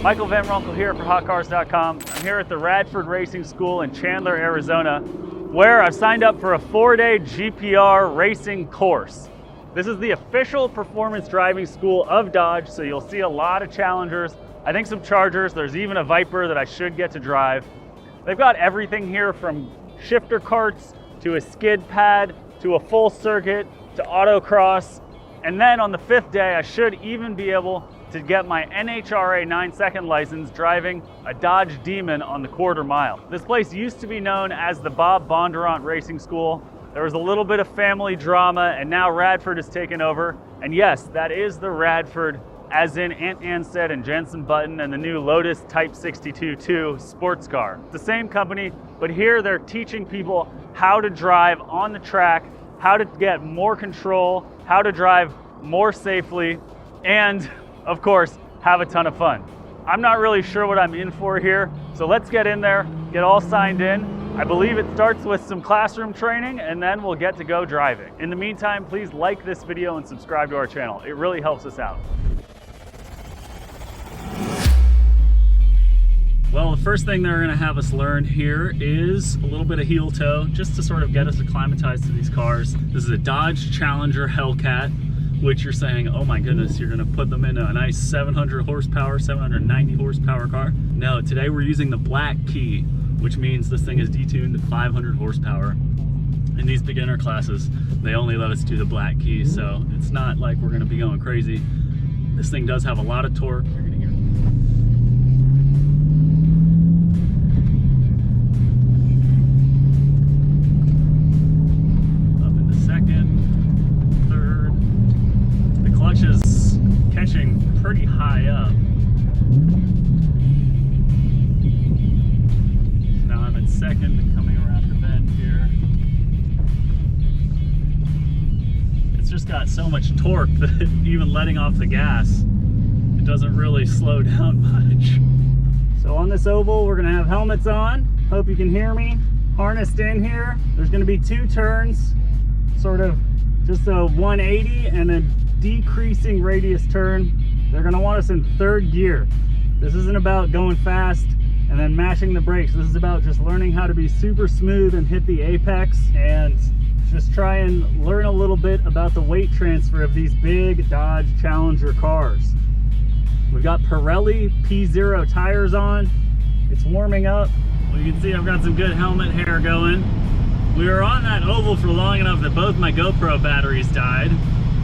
Michael Van Runkle here for HotCars.com. I'm here at the Radford Racing School in Chandler, Arizona, where I've signed up for a 4-day GPR racing course. This is the official performance driving school of Dodge, so you'll see a lot of Challengers, I think some Chargers, there's even a Viper that I should get to drive. They've got everything here from shifter carts to a skid pad to a full circuit to autocross. And then on the 5th day, I should even be able to get my NHRA 9-second license driving a Dodge Demon on the quarter mile. This place used to be known as the Bondurant Racing School. There was a little bit of family drama, and now Radford has taken over. And yes, that is the Radford, as in Anstead and Jenson button and the new Lotus Type 62-2 sports car. It's the same company, but here they're teaching people how to drive on the track, how to get more control, how to drive more safely, and of course, have a ton of fun. I'm not really sure what I'm in for here, so let's get in there, get all signed in. I believe it starts with some classroom training, and then we'll get to go driving. In the meantime, please like this video and subscribe to our channel. It really helps us out. Well, the first thing they're going to have us learn here is a little bit of heel toe, just to sort of get us acclimatized to these cars. This is a Dodge Challenger Hellcat, which you're saying, oh my goodness, you're going to put them in a nice 700 horsepower, 790 horsepower car. No, today we're using the black key, which means this thing is detuned to 500 horsepower. In these beginner classes, they only let us do the black key, so it's not like we're going to be going crazy. This thing does have a lot of torque. You're going to hear is catching pretty high up. Now I'm in second, coming around the bend here. It's just got so much torque that even letting off the gas, it doesn't really slow down much. So on this oval, we're gonna have helmets on. Hope you can hear me. Harnessed in here. There's gonna be 2 turns, sort of just a 180 and a decreasing radius turn. They're going to want us in 3rd gear. This isn't about going fast and then mashing the brakes. This is about just learning how to be super smooth and hit the apex, and just try and learn a little bit about the weight transfer of these big Dodge Challenger cars. We've got Pirelli P0 tires on. It's warming up. Well, you can see I've got some good helmet hair going. We were on that oval for long enough that both my GoPro batteries died.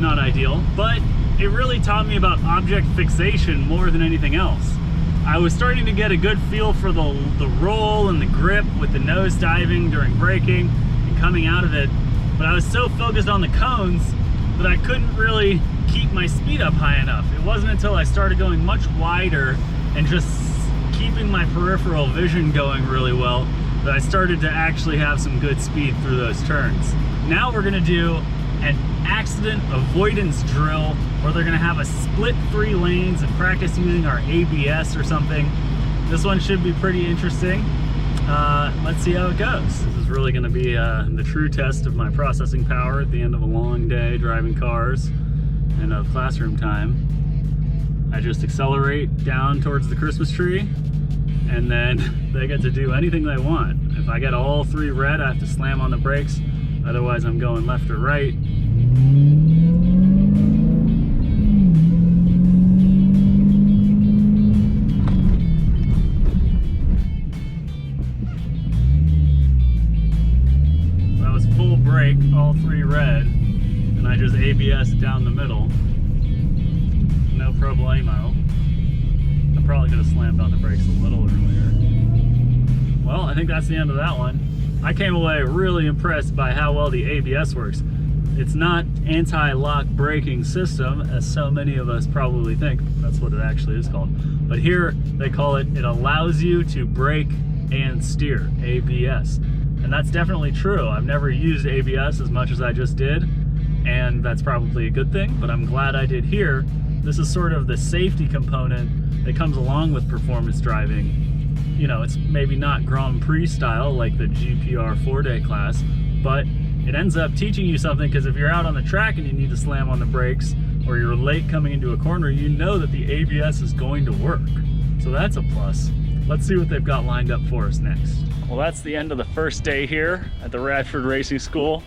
Not ideal, but it really taught me about object fixation more than anything else. I was starting to get a good feel for the roll and the grip with the nose diving during braking and coming out of it, but I was so focused on the cones that I couldn't really keep my speed up high enough. It wasn't until I started going much wider and just keeping my peripheral vision going really well that I started to actually have some good speed through those turns. Now we're gonna do an accident avoidance drill where they're gonna have us split 3 lanes and practice using our ABS or something. This one should be pretty interesting. Let's see how it goes. This is really gonna be the true test of my processing power at the end of a long day driving cars and of classroom time. I just accelerate down towards the Christmas tree, and then they get to do anything they want. If I get all 3 red, I have to slam on the brakes. Otherwise, I'm going left or right. That was full brake, all 3 red, and I just ABS down the middle. No problemo. I probably could have slammed on the brakes a little earlier. Well, I think that's the end of that one. I came away really impressed by how well the ABS works. It's not anti-lock braking system, as so many of us probably think. That's what it actually is called. But here they call it, it allows you to brake and steer, ABS. And that's definitely true. I've never used ABS as much as I just did, and that's probably a good thing, but I'm glad I did here. This is sort of the safety component that comes along with performance driving. You know, it's maybe not Grand Prix style like the GPR 4-day class, but it ends up teaching you something, because if you're out on the track and you need to slam on the brakes, or you're late coming into a corner, you know that the ABS is going to work. So that's a plus. Let's see what they've got lined up for us next. Well, that's the end of the first day here at the Radford Racing School.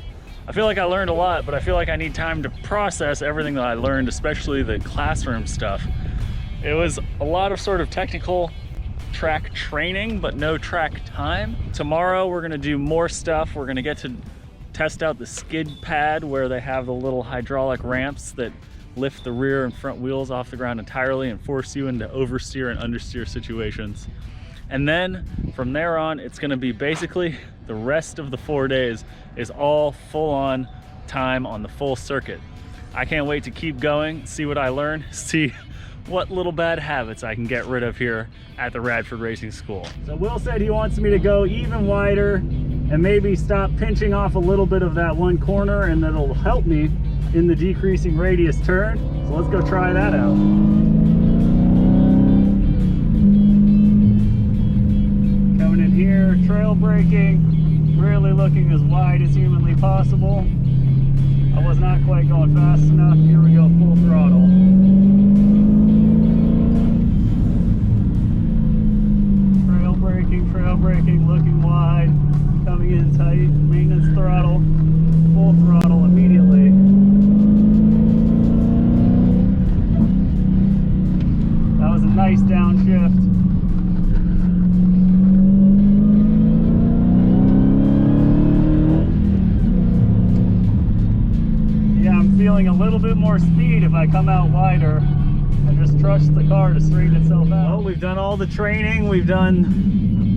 I feel like I learned a lot, but I feel like I need time to process everything that I learned, especially the classroom stuff. It was a lot of sort of technical track training, but no track time. Tomorrow we're gonna do more stuff. We're gonna get to test out the skid pad where they have the little hydraulic ramps that lift the rear and front wheels off the ground entirely and force you into oversteer and understeer situations. And then from there on, it's gonna be basically the rest of the 4 days is all full on time on the full circuit. I can't wait to keep going, see what I learn, see what little bad habits I can get rid of here at the Radford Racing School. So Will said he wants me to go even wider and maybe stop pinching off a little bit of that one corner, and that'll help me in the decreasing radius turn. So let's go try that out. Coming in here, trail braking, really looking as wide as humanly possible. I was not quite going fast enough. Here we go, full throttle. Trail braking, looking wide, coming in tight, maintenance throttle, full throttle immediately. That was a nice downshift. Yeah, I'm feeling a little bit more speed if I come out wider and just trust the car to straighten itself out. Well, we've done all the training, we've done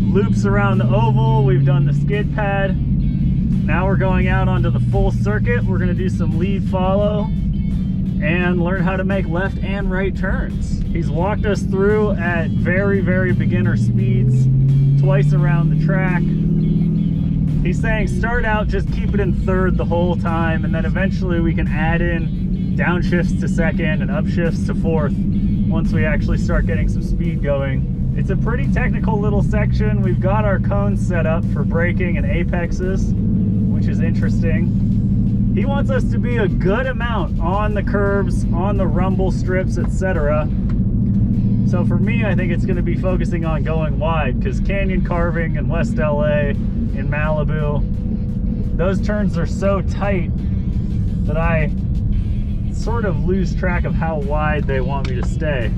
loops around the oval, we've done the skid pad. Now we're going out onto the full circuit. We're going to do some lead follow and learn how to make left and right turns. He's walked us through at very, very beginner speeds twice around the track. He's saying start out, just keep it in third the whole time, and then eventually we can add in downshifts to second and upshifts to fourth once we actually start getting some speed going. It's a pretty technical little section. We've got our cones set up for braking and apexes, which is interesting. He wants us to be a good amount on the curbs, on the rumble strips, etc. So for me, I think it's going to be focusing on going wide, because canyon carving in West LA, in Malibu, those turns are so tight that I sort of lose track of how wide they want me to stay.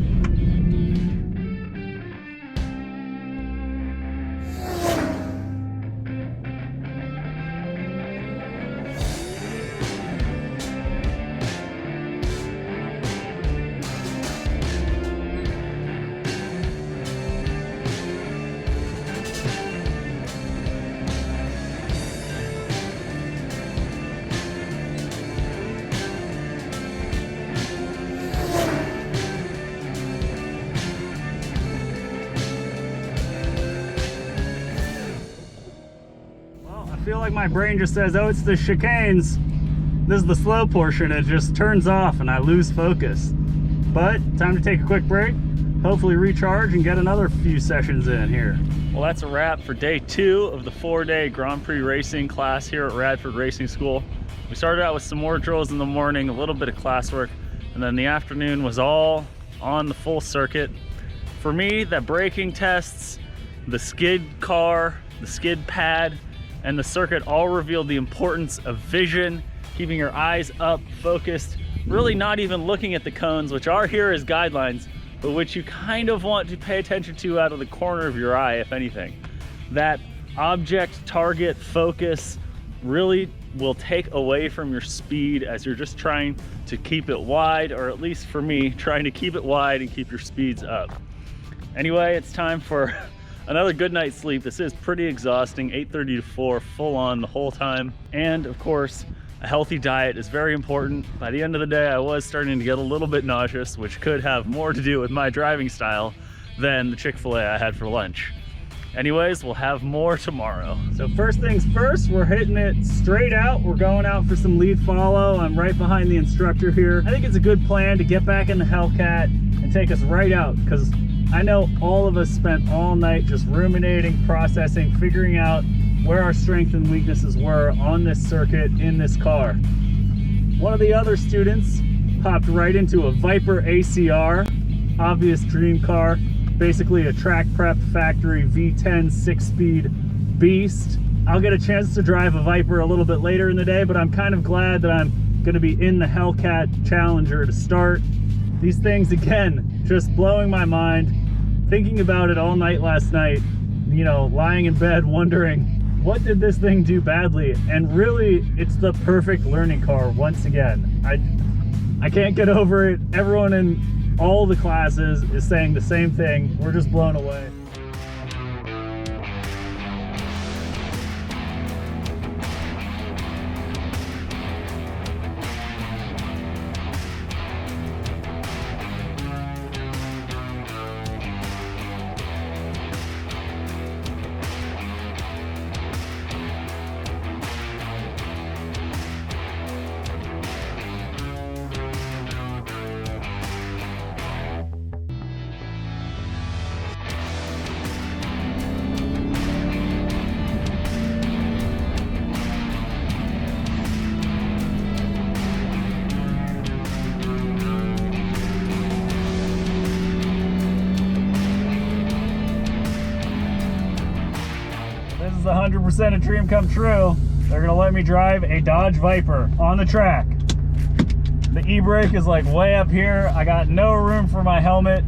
I feel like my brain just says, oh, it's the chicanes. This is the slow portion. It just turns off and I lose focus. But time to take a quick break, hopefully recharge and get another few sessions in here. Well, that's a wrap for day 2 of the 4-day Grand Prix racing class here at Radford Racing School. We started out with some more drills in the morning, a little bit of classwork, and then the afternoon was all on the full circuit. For me, the braking tests, the skid car, the skid pad, and the circuit all revealed the importance of vision, keeping your eyes up, focused, really not even looking at the cones, which are here as guidelines, but which you kind of want to pay attention to out of the corner of your eye, if anything. That object, target, focus really will take away from your speed as you're just trying to keep it wide, or at least for me, trying to keep it wide and keep your speeds up. Anyway, it's time for another good night's sleep. This is pretty exhausting, 8:30 to 4, full on the whole time. And of course, a healthy diet is very important. By the end of the day, I was starting to get a little bit nauseous, which could have more to do with my driving style than the Chick-fil-A I had for lunch. Anyways, we'll have more tomorrow. So first things first, we're hitting it straight out. We're going out for some lead follow. I'm right behind the instructor here. I think it's a good plan to get back in the Hellcat and take us right out, because I know all of us spent all night just ruminating, processing, figuring out where our strengths and weaknesses were on this circuit in this car. One of the other students popped right into a Viper ACR, obvious dream car. basically a track prep factory V10 6-speed beast. I'll get a chance to drive a Viper a little bit later in the day, but I'm kind of glad that I'm going to be in the Hellcat Challenger to start. These things, again, just blowing my mind. Thinking about it all night last night, you know, lying in bed wondering, what did this thing do badly? And really, it's the perfect learning car once again. I can't get over it. Everyone in all the classes is saying the same thing. We're just blown away. This is 100% a dream come true. They're gonna let me drive a Dodge Viper on the track. The e-brake is like way up here. I got no room for my helmet.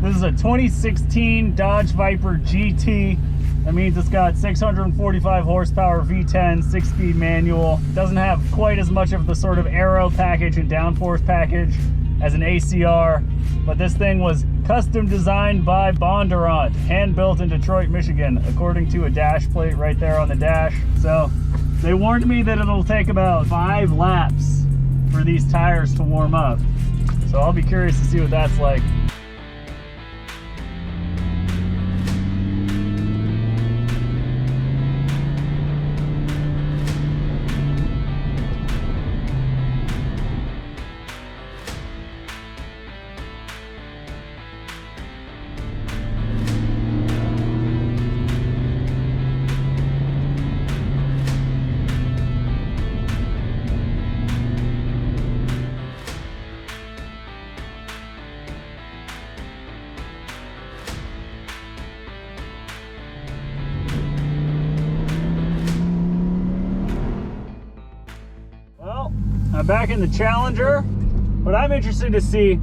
This is a 2016 Dodge Viper GT. That means it's got 645 horsepower V10, 6-speed manual. Doesn't have quite as much of the sort of aero package and downforce package as an ACR, but this thing was custom designed by Bondurant, hand built in Detroit, Michigan, according to a dash plate right there on the dash. So they warned me that it'll take about 5 laps for these tires to warm up. So I'll be curious to see what that's like. I'm back in the Challenger, but I'm interested to see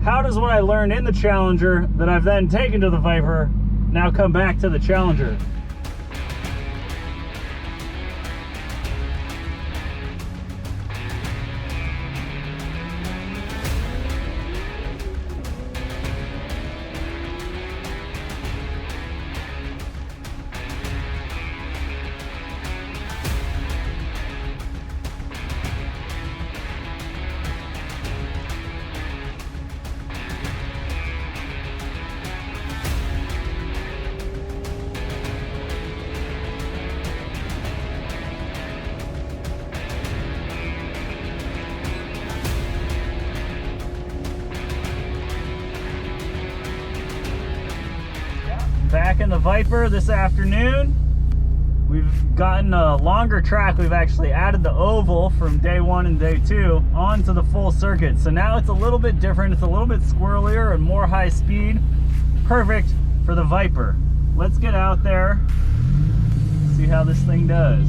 how does what I learned in the Challenger that I've then taken to the Viper now come back to the Challenger. Back in the Viper this afternoon. We've gotten a longer track. We've actually added the oval from day 1 and day 2 onto the full circuit. So now it's a little bit different. It's a little bit squirrelier and more high speed. Perfect for the Viper. Let's get out there, see how this thing does.